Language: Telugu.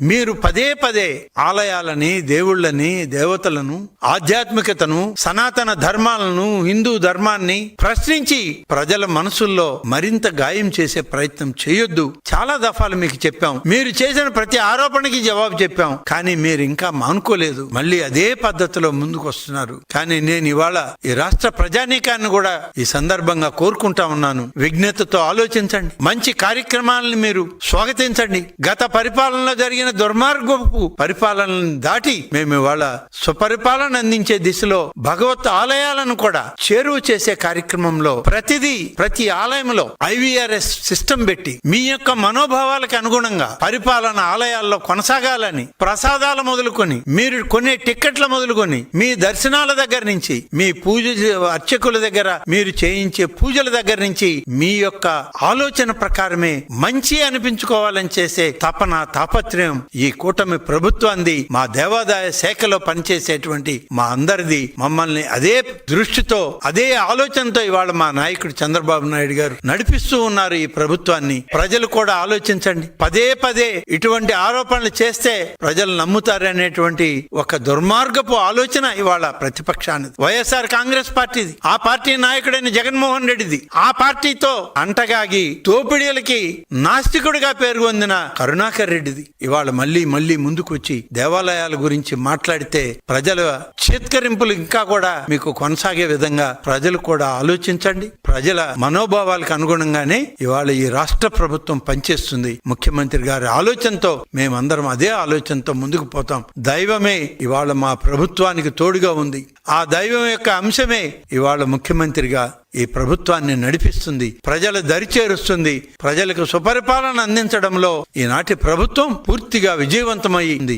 మీరు పదే పదే ఆలయాలని, దేవుళ్ళని, దేవతలను, ఆధ్యాత్మికతను, సనాతన ధర్మాలను, హిందూ ధర్మాన్ని ప్రశ్నించి ప్రజల మనసుల్లో మరింత గాయం చేసే ప్రయత్నం చేయొద్దు. చాలా దఫాలు మీకు చెప్పాం. మీరు చేసిన ప్రతి ఆరోపణకి జవాబు చెప్పాం. కానీ మీరు ఇంకా మానుకోలేదు. మళ్ళీ అదే పద్ధతిలో ముందుకు వస్తున్నారు. కానీ నేను ఇవాళ ఈ రాష్ట్ర ప్రజానీకాన్ని కూడా ఈ సందర్భంగా కోరుకుంటా ఉన్నాను. విజ్ఞతతో ఆలోచించండి. మంచి కార్యక్రమాలను మీరు స్వాగతించండి. గత పరిపాలనలో జరిగిన దుర్మార్గపు పరిపాలనను దాటి మేము ఇవాళ సుపరిపాలన అందించే దిశలో భగవత్ ఆలయాలను కూడా చేరువ చేసే కార్యక్రమంలో ప్రతి ఆలయంలో IVRS సిస్టమ్ పెట్టి మీ యొక్క మనోభావాలకు అనుగుణంగా పరిపాలన ఆలయాల్లో కొనసాగాలని, ప్రసాదాల మొదలుకొని, మీరు కొనే టిక్కెట్ల మొదలుకొని, మీ దర్శనాల దగ్గర నుంచి, మీ పూజ అర్చకుల దగ్గర మీరు చేయించే పూజల దగ్గర నుంచి మీ యొక్క ఆలోచన ప్రకారమే మంచి అనిపించుకోవాలని చేసే తాపత్రయం ఈ కూటమి ప్రభుత్వాన్ని, మా దేవాదాయ శాఖలో పనిచేసేటువంటి మా అందరిది. మమ్మల్ని అదే దృష్టితో, అదే ఆలోచనతో ఇవాళ మా నాయకుడు చంద్రబాబు నాయుడు గారు నడిపిస్తూ ఉన్నారు ఈ ప్రభుత్వాన్ని. ప్రజలు కూడా ఆలోచించండి. పదే పదే ఇటువంటి ఆరోపణలు చేస్తే ప్రజలు నమ్ముతారనేటువంటి ఒక దుర్మార్గపు ఆలోచన ఇవాళ ప్రతిపక్షానికి, వైఎస్ఆర్ కాంగ్రెస్ పార్టీది, ఆ పార్టీ నాయకుడైన జగన్మోహన్ రెడ్డిది. ఆ పార్టీతో అంటగాగి దోపిడీలకి నాస్తికుడిగా పేరు పొందిన కరుణాకర్ రెడ్డిది. ఇవాళ మళ్ళీ ముందుకు వచ్చి దేవాలయాల గురించి మాట్లాడితే ప్రజల చేత్కరింపులు ఇంకా కూడా మీకు కొనసాగే విధంగా ప్రజలు కూడా ఆలోచించండి. ప్రజల మనోభావాలకు అనుగుణంగానే ఇవాళ ఈ రాష్ట్ర ప్రభుత్వం పనిచేస్తుంది. ముఖ్యమంత్రి గారి ఆలోచనతో మేమందరం అదే ఆలోచనతో ముందుకు పోతాం. దైవమే ఇవాళ మా ప్రభుత్వానికి తోడుగా ఉంది. ఆ దైవం యొక్క అంశమే ఇవాళ ముఖ్యమంత్రిగా ఈ ప్రభుత్వాన్ని నడిపిస్తుంది, ప్రజల దరిచేరుస్తుంది. ప్రజలకు సుపరిపాలన అందించడంలో ఈనాటి ప్రభుత్వం పూర్తిగా విజయవంతమైంది.